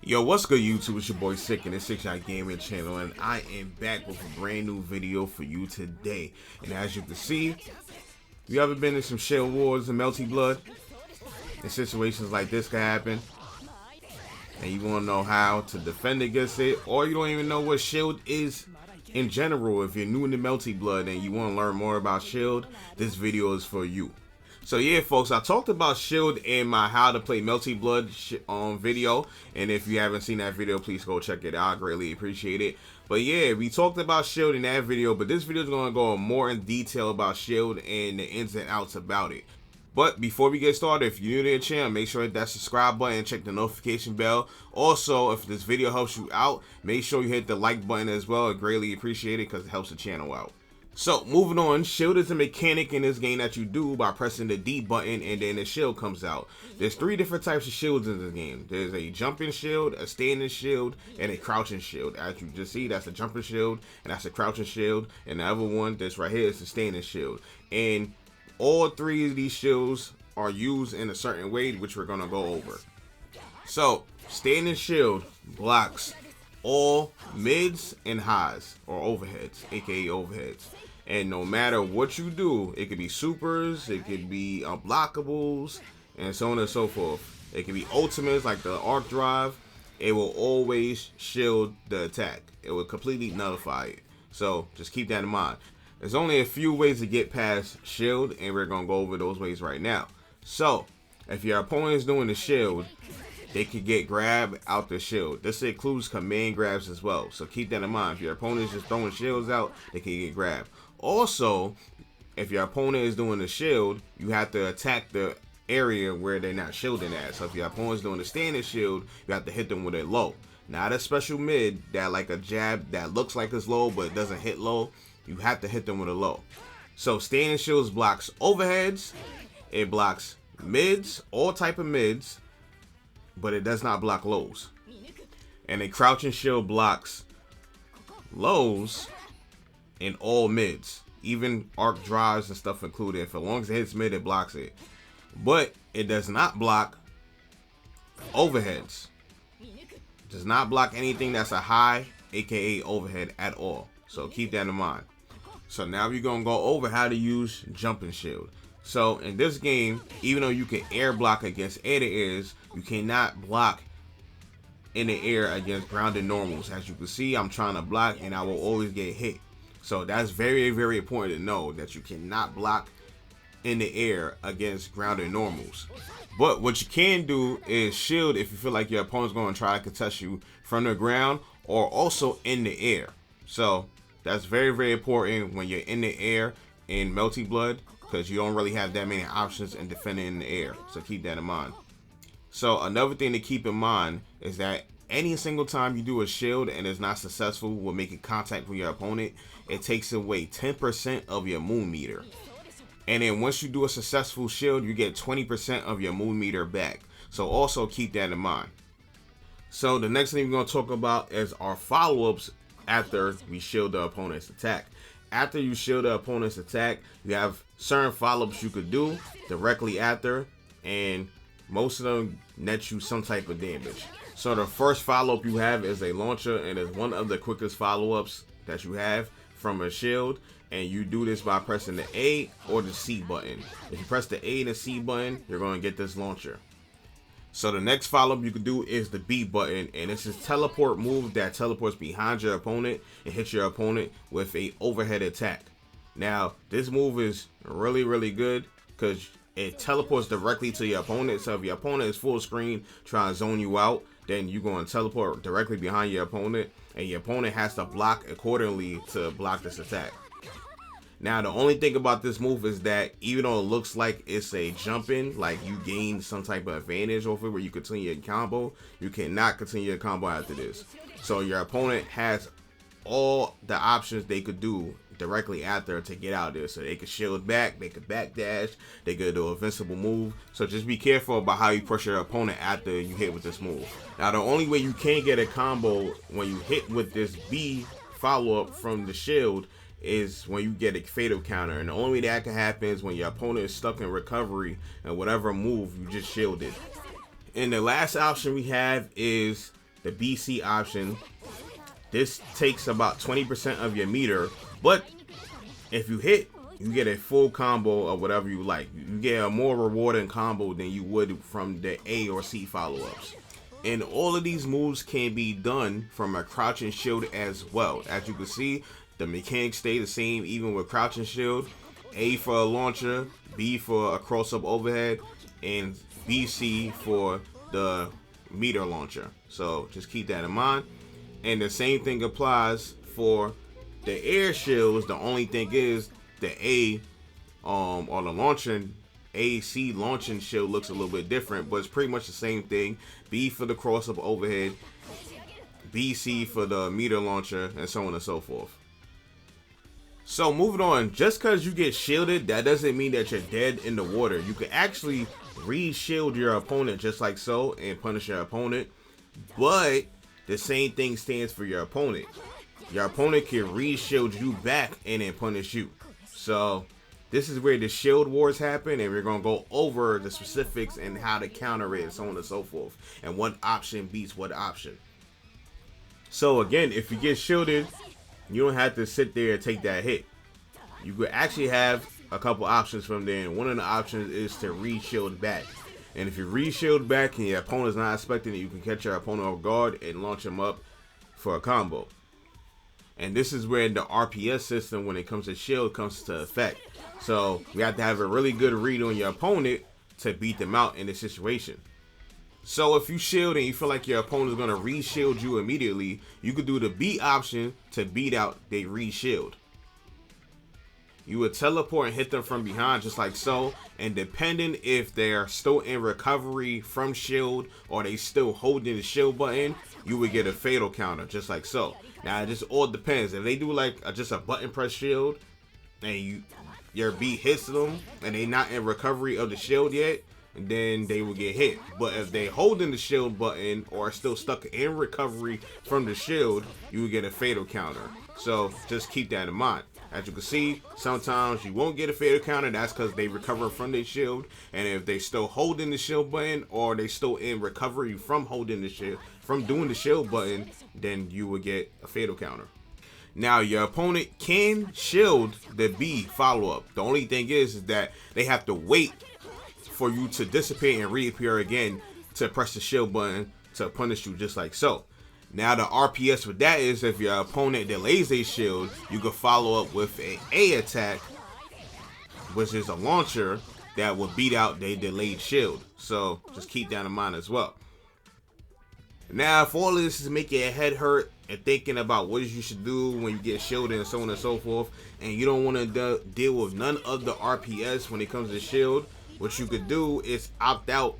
Yo, what's good YouTube? It's your boy Sick and the 6-Shot Gaming channel, and I am back with a brand new video for you today. And as you can see, you ever been in some shield wars in Meltyblood? And situations like this can happen, and you want to know how to defend against it, or you don't even know what shield is in general. If you're new to Meltyblood and you want to learn more about shield, this video is for you. So yeah, folks, I talked about shield in my how to play Meltyblood video, and if you haven't seen that video, please go check it out. I greatly appreciate it. But yeah, we talked about shield in that video, but this video is going to go more in detail about shield and the ins and outs about it. But before we get started, if you're new to the channel, make sure to hit that subscribe button and check the notification bell. Also, if this video helps you out, make sure you hit the like button as well. I greatly appreciate it because it helps the channel out. So moving on, shield is a mechanic in this game that you do by pressing the D button and then the shield comes out. There's 3 different types of shields in this game. There's a jumping shield, a standing shield, and a crouching shield. As you just see, that's a jumping shield and that's a crouching shield, and the other one that's right here is the standing shield. And all 3 of these shields are used in a certain way, which we're gonna go over. So standing shield blocks all mids and highs, or overheads, aka overheads. And no matter what you do, it could be supers, it could be unblockables, and so on and so forth. It could be ultimates like the arc drive. It will always shield the attack. It will completely nullify it. So just keep that in mind. There's only a few ways to get past shield, and we're gonna go over those ways right now. So if your opponent is doing the shield, they could get grab out the shield. This includes command grabs as well, so keep that in mind. If your opponent is just throwing shields out, they can get grabbed. Also, if your opponent is doing the shield, you have to attack the area where they're not shielding at. So if your opponent is doing the standing shield, you have to hit them with a low. Not a special mid that like a jab that looks like it's low but it doesn't hit low. You have to hit them with a low. So standing shields blocks overheads, it blocks mids, all type of mids, but it does not block lows. And a crouching shield blocks lows in all mids, even arc drives and stuff included. If as long as it hits mid, it blocks it, but it does not block overheads. Does not block anything that's a high, aka overhead, at all. So keep that in mind. So now we're gonna go over how to use jumping shield. So in this game, even though you can air block against air to airs, you cannot block in the air against grounded normals. As you can see, I'm trying to block and I will always get hit. So that's very, very important to know that you cannot block in the air against grounded normals. But what you can do is shield if you feel like your opponent's going to try to contest you from the ground or also in the air. So that's very, very important when you're in the air in Meltyblood, because you don't really have that many options in defending in the air. So keep that in mind. So another thing to keep in mind is that any single time you do a shield and it's not successful with making contact with your opponent, it takes away 10% of your moon meter. And then once you do a successful shield, you get 20% of your moon meter back. So also keep that in mind. So the next thing we're going to talk about is our follow-ups after we shield the opponent's attack. After you shield the opponent's attack, you have certain follow-ups you could do directly after, and most of them net you some type of damage. So the first follow-up you have is a launcher, and it's one of the quickest follow-ups that you have from a shield, and you do this by pressing the A or the C button. If you press the A and the C button, you're going to get this launcher. So the next follow-up you can do is the B button, and this is teleport move that teleports behind your opponent and hits your opponent with a overhead attack. Now this move is really, really good because it teleports directly to your opponent. So if your opponent is full screen trying to zone you out, then you're going to teleport directly behind your opponent, and your opponent has to block accordingly to block this attack. Now the only thing about this move is that even though it looks like it's a jump in, like you gain some type of advantage over it where you continue your combo, you cannot continue your combo after this. So your opponent has all the options they could do directly after to get out there. So they could shield back, they could backdash, they could do an invincible move. So just be careful about how you push your opponent after you hit with this move. Now the only way you can get a combo when you hit with this B follow-up from the shield is when you get a fatal counter, and the only way that can happen is when your opponent is stuck in recovery and whatever move you just shielded. And the last option we have is the BC option. This takes about 20% of your meter, but if you hit, you get a full combo of whatever you like. You get a more rewarding combo than you would from the A or C follow-ups. And all of these moves can be done from a crouch and shield as well. As you can see, the mechanics stay the same even with crouch and shield. A for a launcher, B for a cross-up overhead, and BC for the meter launcher. So just keep that in mind. And the same thing applies for the air shields. The only thing is the A or the launching AC launching shield looks a little bit different, but it's pretty much the same thing. B for the cross-up overhead, BC for the meter launcher, and so on and so forth. So moving on, just because you get shielded, that doesn't mean that you're dead in the water. You can actually re-shield your opponent just like so and punish your opponent, but the same thing stands for your opponent. Your opponent can re-shield you back and then punish you. So this is where the shield wars happen, and we're going to go over the specifics and how to counter it and so on and so forth, and what option beats what option. So again, if you get shielded, you don't have to sit there and take that hit. You could actually have a couple options from there, and one of the options is to re-shield back. And if you re-shield back and your opponent's not expecting it, you can catch your opponent off guard and launch him up for a combo. And this is where the RPS system, when it comes to shield, comes to effect. So we have to have a really good read on your opponent to beat them out in this situation. So if you shield and you feel like your opponent is going to re-shield you immediately, you could do the B option to beat out they re-shield. You would teleport and hit them from behind just like so, and depending if they're still in recovery from shield or they still holding the shield button, you would get a fatal counter just like so. Now it just all depends. If they do like just a button press shield and your B hits them and they not in recovery of the shield yet, then they will get hit. But if they holding the shield button or are still stuck in recovery from the shield, you will get a fatal counter. So just keep that in mind. As you can see, sometimes you won't get a fatal counter. That's because they recover from their shield. And if they still holding the shield button or they still in recovery from holding the shield, from doing the shield button, then you will get a fatal counter. Now your opponent can shield the B follow-up. The only thing is that they have to wait for you to dissipate and reappear again to press the shield button to punish you just like so. Now the RPS with that is if your opponent delays a shield, you can follow up with an A attack, which is a launcher that will beat out their delayed shield. So just keep that in mind as well. Now if all of this is making your head hurt and thinking about what you should do when you get shielded and so on and so forth, and you don't want to deal with none of the RPS when it comes to shield, what you could do is opt out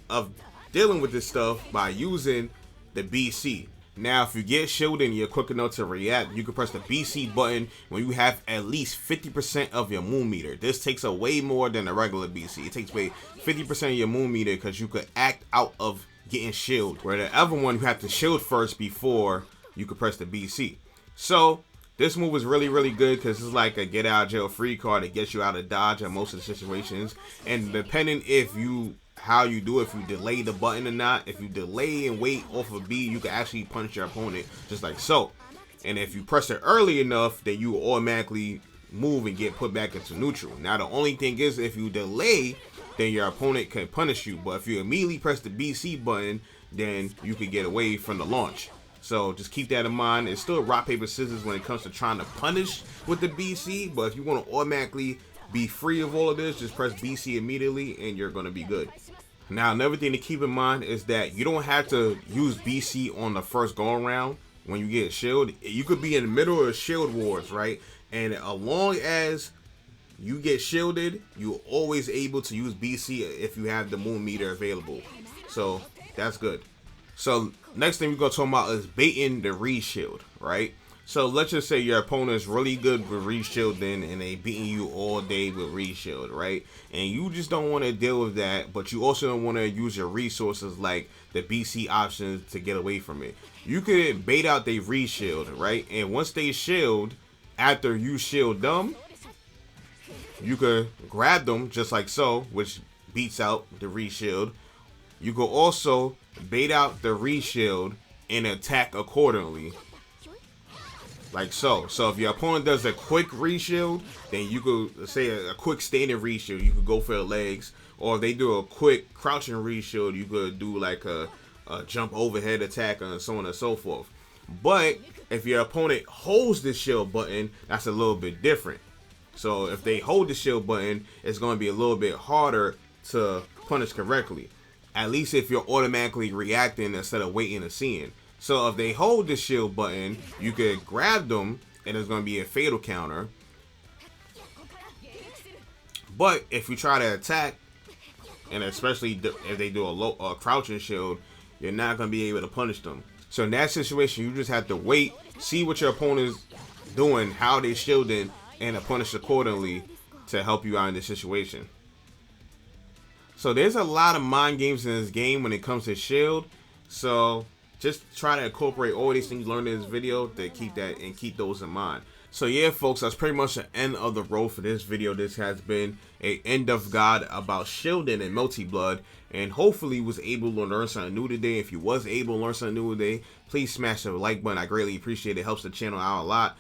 of dealing with this stuff by using the BC. Now if you get shielded and you're quick enough to react, you can press the BC button when you have at least 50% of your moon meter. This takes away more than a regular BC. It takes away 50% of your moon meter because you could act out of getting shielded, where the other one you have to shield first before you could press the BC. So this move is really good because it's like a get out of jail free card. It gets you out of dodge in most of the situations, and depending how you do, if you delay the button or not, if you delay and wait off of B, you can actually punch your opponent just like so. And if you press it early enough, then you will automatically move and get put back into neutral. Now the only thing is, if you delay, then your opponent can punish you. But if you immediately press the BC button, then you can get away from the launch. So just keep that in mind. It's still rock, paper, scissors when it comes to trying to punish with the BC. But if you want to automatically be free of all of this, just press BC immediately and you're going to be good. Now another thing to keep in mind is that you don't have to use BC on the first go around when you get shield. You could be in the middle of shield wars, right? And as long as you get shielded, you're always able to use BC if you have the moon meter available. So that's good. So next thing we're going to talk about is baiting the re-shield, right? So let's just say your opponent is really good with re-shielding and they beating you all day with re-shield, right? And you just don't want to deal with that, but you also don't want to use your resources like the BC options to get away from it. You could bait out the re-shield, right? And once they shield, after you shield them, you could grab them just like so, which beats out the re-shield. You could also bait out the reshield and attack accordingly. Like so. So if your opponent does a quick reshield, then you could say a quick standing reshield, you could go for the legs. Or if they do a quick crouching reshield, you could do like a jump overhead attack and so on and so forth. But if your opponent holds the shield button, that's a little bit different. So if they hold the shield button, it's going to be a little bit harder to punish correctly. At least if you're automatically reacting instead of waiting and seeing. So if they hold the shield button, you could grab them and it's going to be a fatal counter. But if you try to attack, and especially if they do a crouching shield, you're not going to be able to punish them. So in that situation, you just have to wait, see what your opponent's doing, how they shielding, and to punish accordingly to help you out in this situation. So there's a lot of mind games in this game when it comes to shield. So just try to incorporate all these things you learned in this video to keep that and keep those in mind. So yeah, folks, that's pretty much the end of the road for this video. This has been a end of God about shielding and Meltyblood, and hopefully you was able to learn something new today. If you was able to learn something new today, please smash the like button. I greatly appreciate it. It helps the channel out a lot.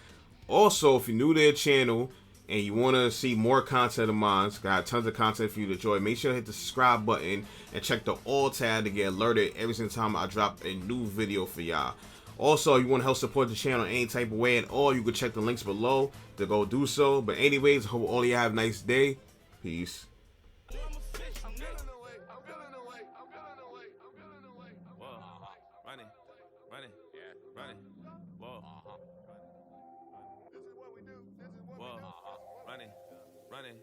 Also, if you're new to the channel and you want to see more content of mine, got tons of content for you to enjoy, make sure to hit the subscribe button and check the all tab to get alerted every single time I drop a new video for y'all. Also, if you want to help support the channel in any type of way at all, you can check the links below to go do so. But anyways, I hope all of you have a nice day. Peace. Running.